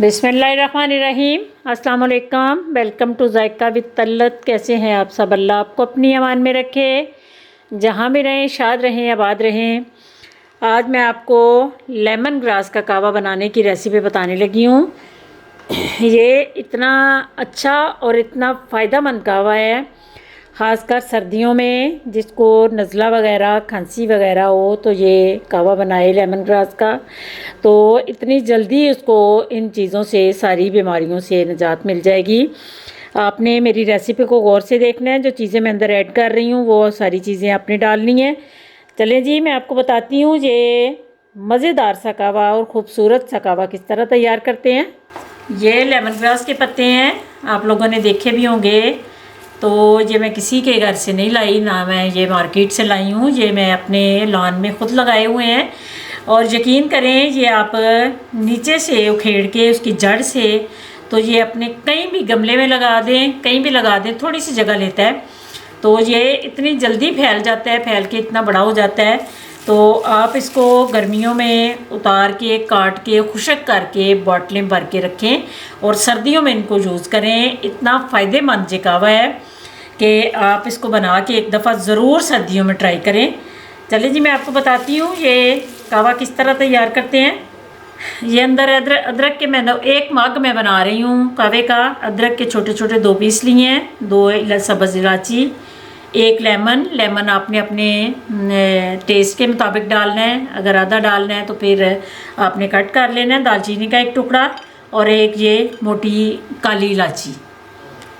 बिस्मिल्लाहिर्रहमानिर्रहीम। अस्सलाम वालेकुम। Welcome to JICA with तल्लत। कैसे हैं आप सब? अल्लाह आपको अपनी अमान में रखे, जहाँ भी रहें शाद रहें, आबाद रहें। आज मैं आपको लेमन ग्रास का कावा बनाने की रेसिपी बताने लगी हूँ। ये इतना अच्छा और इतना फ़ायदेमंद कावा है, ख़ासकर सर्दियों में जिसको नज़ला वगैरह खांसी वगैरह हो तो ये कावा बनाए लेमन ग्रास का, तो इतनी जल्दी उसको इन चीज़ों से, सारी बीमारियों से निजात मिल जाएगी। आपने मेरी रेसिपी को गौर से देखना है। जो चीज़ें मैं अंदर ऐड कर रही हूँ वो सारी चीज़ें आपने डालनी है। चलें जी, मैं आपको बताती हूँ ये मज़ेदार सा कावा और ख़ूबसूरत सा कावा किस तरह तैयार करते हैं। ये लेमन ग्रास के पत्ते हैं, आप लोगों ने देखे भी होंगे। तो ये मैं किसी के घर से नहीं लाई, ना मैं ये मार्केट से लाई हूँ। ये मैं अपने लॉन में ख़ुद लगाए हुए हैं। और यकीन करें, ये आप नीचे से उखेड़ के उसकी जड़ से, तो ये अपने कहीं भी गमले में लगा दें, कहीं भी लगा दें, थोड़ी सी जगह लेता है तो ये इतनी जल्दी फैल जाता है, फैल के इतना बड़ा हो जाता है। तो आप इसको गर्मियों में उतार के, काट के, खुशक करके बॉटलें भर के रखें और सर्दियों में इनको यूज़ करें। इतना फ़ायदेमंद ये कावा है कि आप इसको बना के एक दफ़ा ज़रूर सर्दियों में ट्राई करें। चलिए जी, मैं आपको बताती हूँ ये कावा किस तरह तैयार करते हैं। ये अंदर अदरक के मैं एक मग में बना रही हूँ कावे का। अदरक के छोटे छोटे 2 पीस लिए हैं, 2 सब्ज़ इलायची, 1 लेमन आपने अपने टेस्ट के मुताबिक डालना है। अगर आधा डालना है तो फिर आपने कट कर लेना है। दालचीनी का 1 टुकड़ा और 1 ये मोटी काली इलायची।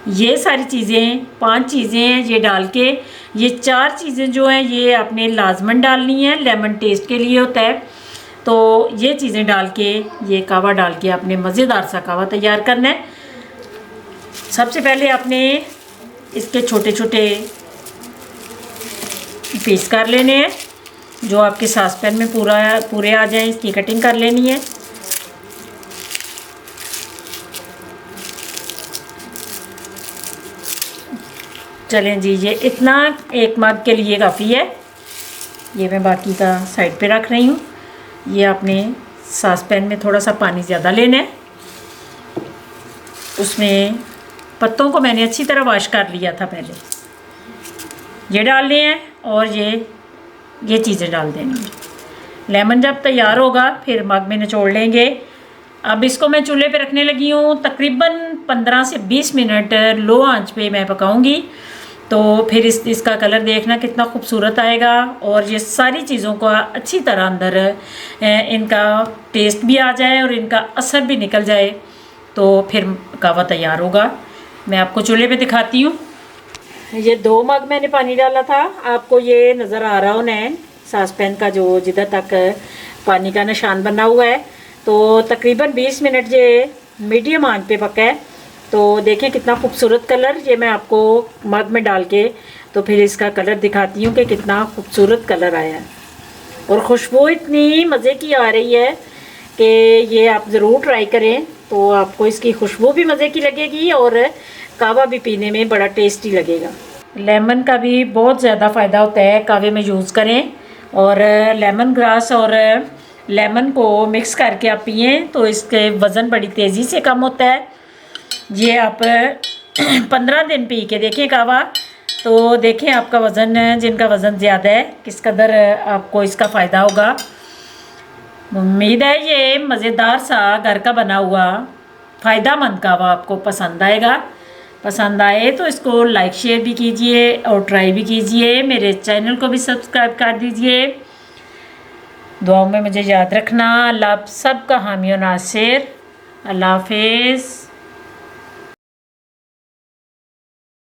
ये सारी चीज़ें 5 चीज़ें हैं ये डाल के। ये 4 चीज़ें जो हैं ये आपने लाजमन डालनी है, लेमन टेस्ट के लिए होता है। तो ये चीज़ें डाल के, ये कावा डाल के आपने मज़ेदार सा कावा तैयार करना है। सबसे पहले आपने इसके छोटे छोटे पीस कर लेने हैं, जो आपके सॉसपैन में पूरे आ जाएं। इसकी कटिंग कर लेनी है। चलें जी, ये इतना 1 मग के लिए काफ़ी है। ये मैं बाकी का साइड पे रख रही हूँ। ये आपने सॉसपैन में थोड़ा सा पानी ज़्यादा लेना है। उसमें पत्तों को मैंने अच्छी तरह वॉश कर लिया था पहले। ये डालने हैं और ये चीज़ें डाल देनी है। लेमन जब तैयार होगा फिर मग में निचोड़ लेंगे। अब इसको मैं चूल्हे पे रखने लगी हूँ। तकरीबन 15 से 20 मिनट लो आंच पे मैं पकाऊंगी। तो फिर इसका कलर देखना कितना खूबसूरत आएगा और ये सारी चीज़ों को अच्छी तरह अंदर इनका टेस्ट भी आ जाए और इनका असर भी निकल जाए, तो फिर कावा तैयार होगा। मैं आपको चूल्हे पे दिखाती हूँ। ये 2 मग मैंने पानी डाला था। आपको ये नज़र आ रहा होना है सॉसपैन का जो जिधर तक पानी का निशान बना हुआ है। तो तकरीबन 20 मिनट ये मीडियम आंच पे पका है। तो देखें कितना खूबसूरत कलर। ये मैं आपको मग में डाल के तो फिर इसका कलर दिखाती हूँ कि कितना खूबसूरत कलर आया है। और खुशबू इतनी मज़े की आ रही है कि ये आप ज़रूर ट्राई करें। तो आपको इसकी खुशबू भी मज़े की लगेगी और कावा भी पीने में बड़ा टेस्टी लगेगा। लेमन का भी बहुत ज़्यादा फ़ायदा होता है, कावे में यूज़ करें। और लेमन ग्रास और लेमन को मिक्स करके आप पिएँ तो इसके वज़न बड़ी तेज़ी से कम होता है। ये आप 15 दिन पी के देखें कावा, तो देखें आपका वज़न, जिनका वज़न ज़्यादा है, किस कदर आपको इसका फ़ायदा होगा। उम्मीद है ये मज़ेदार सा घर का बना हुआ फ़ायदेमंद कावा आपको पसंद आएगा। पसंद आए तो इसको लाइक शेयर भी कीजिए और ट्राई भी कीजिए। मेरे चैनल को भी सब्सक्राइब कर दीजिए। दुआओं में मुझे याद रखना। अल्लाह आप सबका हामी और नासिर। अल्लाह हाफिज़।